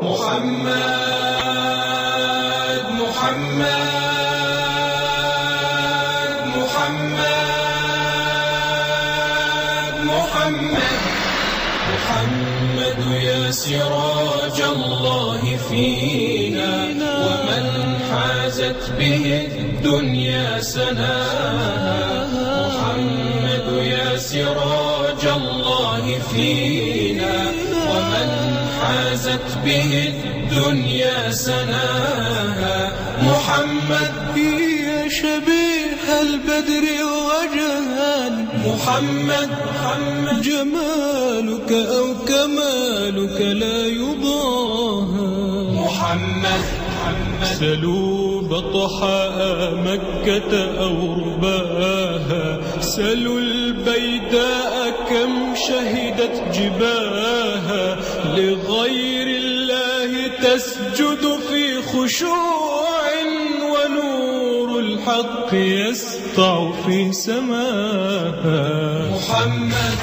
محمد محمد محمد محمد محمد يا سراج الله فينا ومن حازت به الدنيا سناها. محمد يا سراج الله فينا ومن حازت به الدنيا سناها. محمد يا شبيه البدر وجها محمد جمالك أو كمالك لا يضاهى. محمد سلوا بطحاء مكة أو رباها، سلوا البيداء كم شهدت جباها، لغير الله تسجد في خشوع ونور الحق يسطع في سماها. محمد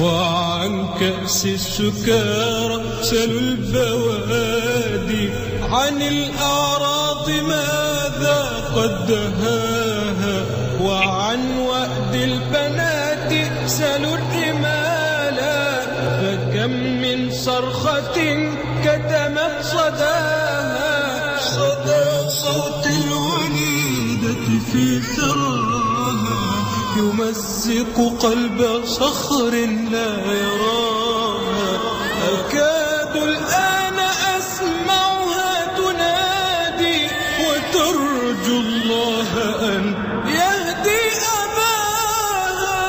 وعن كأس السكارى سلوا البوادي، عن الأعراض ماذا قد دهاها، وعن وأد البنات سلوا الرمالا، فكم من صرخة كتمت صداها، صدى صوت الوليدة في ثراها، يمزق قلب صخر لا يراها. أكاد الآن أسمعها تنادي وترجو الله أن يهدي أباها.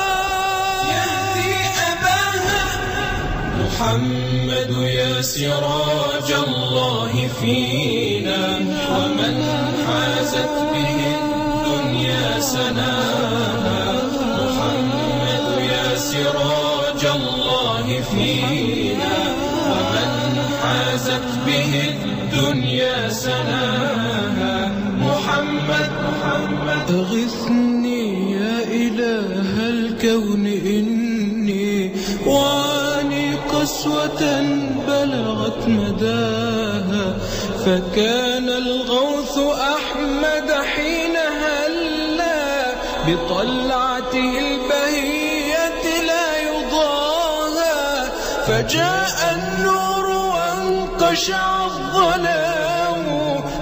محمد يا سراج الله فينا ومن حازت به الدنيا سناها. محمد يا سراج الله فينا ومن حازت به الدنيا سناها. محمد أغثني يا إله الكون إني وعاني قسوة بلغت مداها، فكان الغوث أحمد حين هلا بطلعته البهية لا يضاها، فجاء النور وانقشع الظلام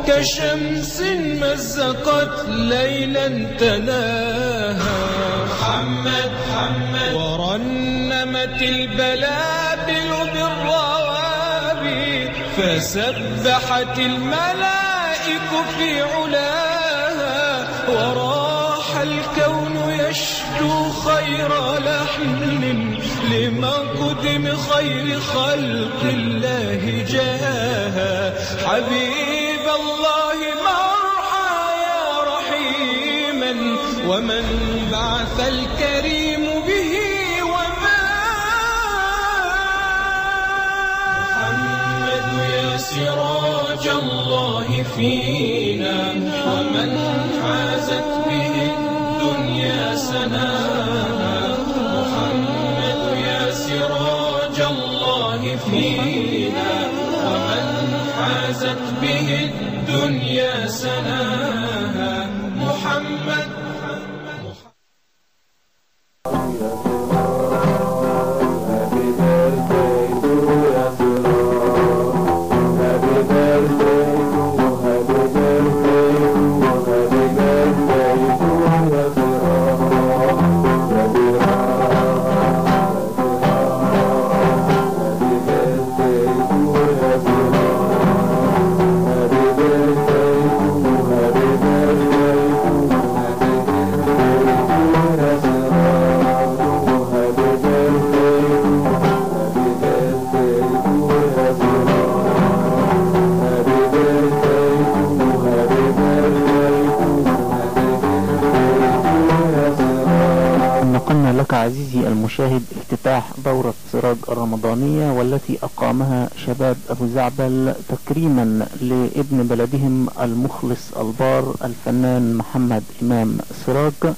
كشمس مزقت ليلا تناها. محمد ورنمت البلابل بالروابي، فسبحت الملائك في علاها، وراح الكون يشدو خير لحن لمقدم خير خلق الله جاها. حبيب الله مرحى يا رحيما، ومن بعث الكريم به وما. محمد يا سراج الله فينا ومن حازت به الدنيا سناها. محمد يا سراج الله فينا ومن حازت به الدنيا سناها. محمد لك عزيزي المشاهد افتتاح دورة سراج الرمضانية، والتي أقامها شباب أبو زعبل تكريما لابن بلدهم المخلص البار الفنان محمد إمام سراج.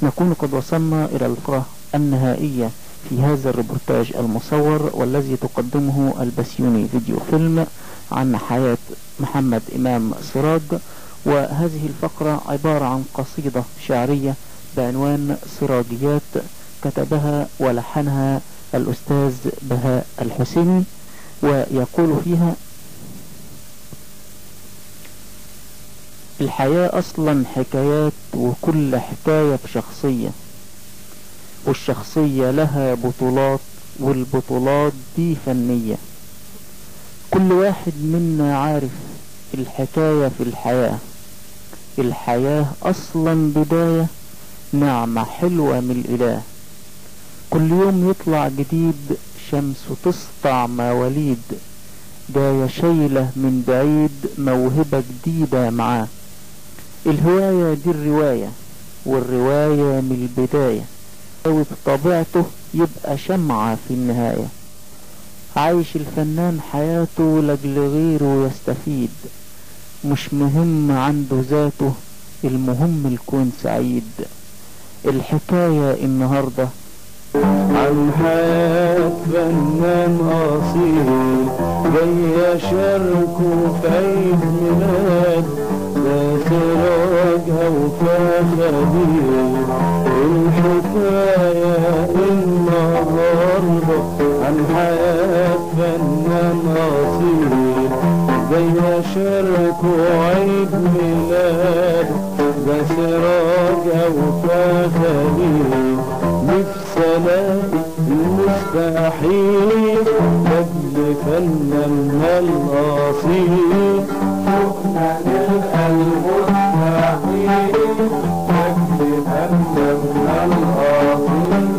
نكون قد وصلنا إلى الفقرة النهائية في هذا الريبورتاج المصور والذي تقدمه البسيوني فيديو فيلم عن حياة محمد إمام سراج. وهذه الفقرة عبارة عن قصيدة شعرية بعنوان سراجيات كتبها ولحنها الأستاذ بهاء الحسيني، ويقول فيها: الحياة أصلا حكايات، وكل حكاية بشخصية، والشخصية لها بطولات، والبطولات دي فنية. كل واحد منا عارف الحكاية في الحياة. الحياة أصلا بداية، نعمة حلوة من الإله. كل يوم يطلع جديد، شمس تسطع مواليد، جاية شايلة من بعيد موهبة جديدة معاه. الهواية دي الرواية، والرواية من البداية، وبطبيعته يبقى شمعة في النهاية. عايش الفنان حياته لأجل غيره يستفيد، مش مهم عنده ذاته، المهم الكون سعيد. الحكاية النهاردة عن حياة فنان أصيل جاي شاركه في عيد ميلاد، ده سراجها وفخدير. الحكاية النهاردة عن حياة فنان أصيل جاي شاركه عيد ميلاد، ده سراجها وفخدير. نفسي الاقي المستحيل لاجل فناننا الاصيل. شوقنا نلقى المستحيل لاجل فناننا الاصيل.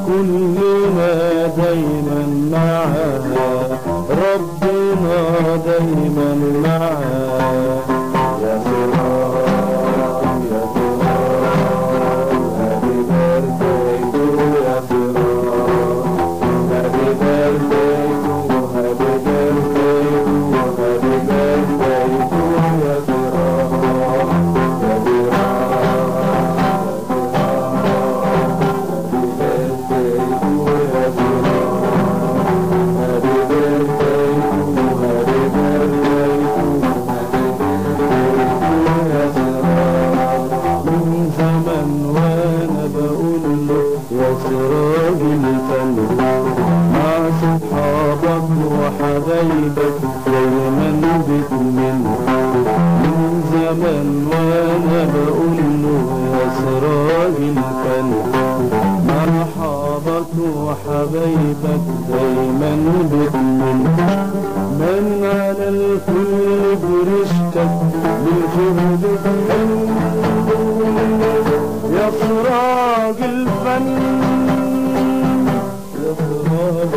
كلنا دايما معاه، ربنا دايما معاه. يا سراج يا سراج هابي بيرثداي تو يا سراج، هابي بيرثداي تو، هابي بيرثداي تو، هابي بيرثداي تو يا سراج، يا سراج الفن مع صحابك وحبايبك دايما بتمن. من زمان وانا بقول له يا سراج الفن، مرحبك وحبايبك دايما بتمن. من على الكل برشتك بالجهد الحلو يا سراج الفن، يا سراج